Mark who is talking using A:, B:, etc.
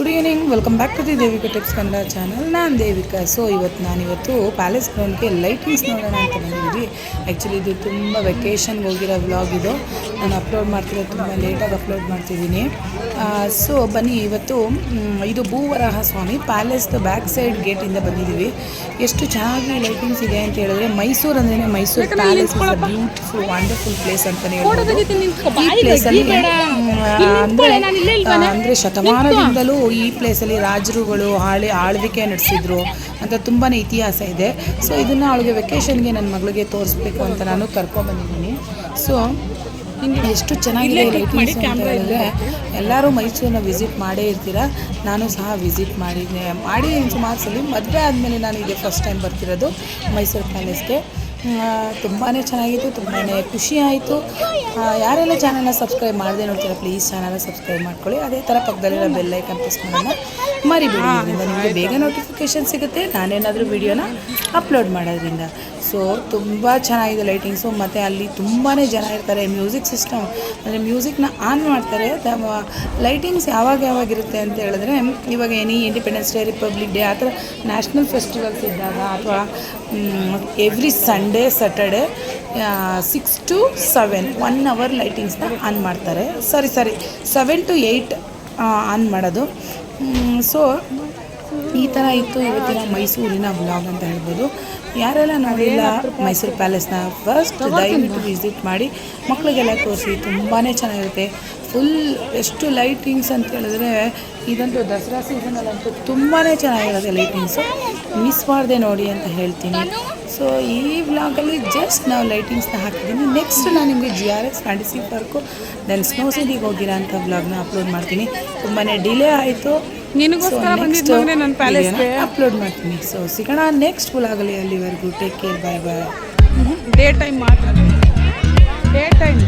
A: Good evening, welcome back to the Devika tips Kannada channel. ನಾನು Devika. So ನಾನಿವತ್ತು palace ಗ್ರೌಂಡ್ಗೆ lightings ನೋಡೋಣ ಅಂತ ಬಂದಿದ್ದೀವಿ. ಆ್ಯಕ್ಚುಲಿ ಇದು ತುಂಬ ವೆಕೇಷನ್ಗೆ ಹೋಗಿರೋ ವ್ಲಾಗ್ ಇದು. ನಾನು ಅಪ್ಲೋಡ್ ಮಾಡ್ತಿರೋದು ತುಂಬ ಲೇಟಾಗಿ ಅಪ್ಲೋಡ್ ಮಾಡ್ತಿದ್ದೀನಿ. ಸೊ ಬನ್ನಿ, ಇವತ್ತು ಇದು ಭೂವರಾಹ ಸ್ವಾಮಿ ಪ್ಯಾಲೇಸ್ದು ಬ್ಯಾಕ್ ಸೈಡ್ ಗೇಟಿಂದ ಬಂದಿದ್ದೀವಿ. ಎಷ್ಟು ಚೆನ್ನಾಗಿ ಲೈಟಿಂಗ್ಸ್ ಇದೆ ಅಂತ ಹೇಳಿದ್ರೆ, ಮೈಸೂರು ಅಂದ್ರೇ Mysuru palace is a beautiful wonderful place ಅಂತಲೇ ಹೇಳ್ಬೋದು. ಈ ಪ್ಲೇಸಲ್ಲಿ ಅಂದರೆ ಶತಮಾನದಿಂದಲೂ ಈ ಪ್ಲೇಸಲ್ಲಿ ರಾಜರುಗಳು ಆಳ್ವಿಕೆ ನಡೆಸಿದ್ರು ಅಂತ ತುಂಬಾ ಇತಿಹಾಸ ಇದೆ. ಸೊ ಇದನ್ನು ಅವಳಿಗೆ ವೆಕೇಷನ್ಗೆ ನನ್ನ ಮಗಳಿಗೆ ತೋರಿಸ್ಬೇಕು ಅಂತ ನಾನು ಕರ್ಕೊಂಡ್ಬಂದಿದ್ದೀನಿ. ಸೊ ಎಷ್ಟು ಚೆನ್ನಾಗಿದೆ ಲೈಟಿಂಗ್ಸ್ ಅಂತ ಹೇಳಿದ್ರೆ, ಎಲ್ಲರೂ ಮೈಸೂರನ್ನ ವಿಸಿಟ್ ಮಾಡೇ ಇರ್ತೀರ. ನಾನು ಸಹ ವಿಸಿಟ್ ಮಾಡಿದ್ದೀನಿ ಸುಮಾರು ಸಲ. ಮದುವೆ ಆದಮೇಲೆ ನಾನು ಇದೇ ಫಸ್ಟ್ ಟೈಮ್ ಬರ್ತಿರೋದು ಮೈಸೂರು ಪ್ಯಾಲೇಸ್ಗೆ. ತುಂಬಾ ಚೆನ್ನಾಗಿತ್ತು, ತುಂಬಾ ಖುಷಿ ಆಯಿತು. ಯಾರೆಲ್ಲ ಚಾನಲ್ನ ಸಬ್ಸ್ಕ್ರೈಬ್ ಮಾಡದೆ ನೋಡ್ತೀರಾ, ಪ್ಲೀಸ್ ಚಾನಲ್ನ ಸಬ್ಸ್ಕ್ರೈಬ್ ಮಾಡ್ಕೊಳ್ಳಿ. ಅದೇ ಥರ ಪಕ್ಕದಲ್ಲಿರೋ ಬೆಲ್ ಐಕನ್ ಪ್ರೆಸ್ ಮಾಡೋಣ ಮರಿಬೇಡಿ. ಇದರಿಂದ ನಿಮಗೆ ಬೇಗ ನೋಟಿಫಿಕೇಷನ್ ಸಿಗುತ್ತೆ ನಾನೇನಾದರೂ ವೀಡಿಯೋನ ಅಪ್ಲೋಡ್ ಮಾಡೋದ್ರಿಂದ. ಸೊ ತುಂಬ ಚೆನ್ನಾಗಿದೆ ಲೈಟಿಂಗ್ಸು. ಮತ್ತು ಅಲ್ಲಿ ತುಂಬಾ ಜನ ಇರ್ತಾರೆ. ಮ್ಯೂಸಿಕ್ ಸಿಸ್ಟಮ್ ಅಂದರೆ ಮ್ಯೂಸಿಕ್ನ ಆನ್ ಮಾಡ್ತಾರೆ. ಲೈಟಿಂಗ್ಸ್ ಯಾವಾಗಿರುತ್ತೆ ಅಂತ ಹೇಳಿದ್ರೆ, ಇವಾಗ ಇಂಡಿಪೆಂಡೆನ್ಸ್ ಡೇ, ರಿಪಬ್ಲಿಕ್ ಡೇ, ಆ ಥರ ನ್ಯಾಷನಲ್ ಫೆಸ್ಟಿವಲ್ಸ್ ಇದ್ದಾಗ, ಅಥವಾ every Sunday Saturday 6 to 7 1 hour ಲೈಟಿಂಗ್ಸ್ನ ಆನ್ ಮಾಡ್ತಾರೆ. ಸರಿ 7 to 8 ಆನ್ ಮಾಡೋದು. ಸೊ ಈ ಥರ ಇತ್ತು ಇವತ್ತಿನ ಮೈಸೂರಿನ ವ್ಲಾಗ್ ಅಂತ ಹೇಳ್ಬೋದು. ಯಾರೆಲ್ಲ ನೋಡಿಲ್ಲ ಮೈಸೂರು ಪ್ಯಾಲೇಸ್ನ, ಫಸ್ಟ್ ದಯವಿಟ್ಟು ವಿಸಿಟ್ ಮಾಡಿ, ಮಕ್ಕಳಿಗೆಲ್ಲ ತೋರಿಸಿ. ತುಂಬಾ ಚೆನ್ನಾಗಿರುತ್ತೆ. ಫುಲ್ ಎಷ್ಟು ಲೈಟಿಂಗ್ಸ್ ಅಂತ ಹೇಳಿದ್ರೆ, ಇದಂತೂ ದಸರಾ ಸೀಸನಲ್ಲಂತೂ ತುಂಬಾ ಚೆನ್ನಾಗಿರುತ್ತೆ ಲೈಟಿಂಗ್ಸು. ಮಿಸ್ ಮಾಡದೆ ನೋಡಿ ಅಂತ ಹೇಳ್ತೀನಿ. ಸೊ ಈ ವ್ಲಾಗಲ್ಲಿ ಜಸ್ಟ್ ನಾವು ಲೈಟಿಂಗ್ಸ್ನ ಹಾಕಿದ್ದೀನಿ. ನೆಕ್ಸ್ಟ್ ನಾನು ನಿಮಗೆ GRS fantasy park then snow ಸಿಟಿಗೆ ಹೋಗಿರೋ ಅಂಥ ವ್ಲಾಗ್ನ ಅಪ್ಲೋಡ್ ಮಾಡ್ತೀನಿ. ತುಂಬಾ ಡಿಲೇ ಆಯಿತು. ಅಪ್ಲೋಡ್ ಮಾಡ್ತೀನಿ. ಸೊ ಸಿಗೋಣ ನೆಕ್ಸ್ಟ್ ವ್ಲಾಗಲ್ಲಿ. ಅಲ್ಲಿವರೆಗೂ ಟೇಕ್ ಕೇರ್, ಬಾಯ್ ಬಾಯ್.
B: ಡೇ ಟೈಮ್ ಮಾತ್ರ, ಡೇ ಟೈಮ್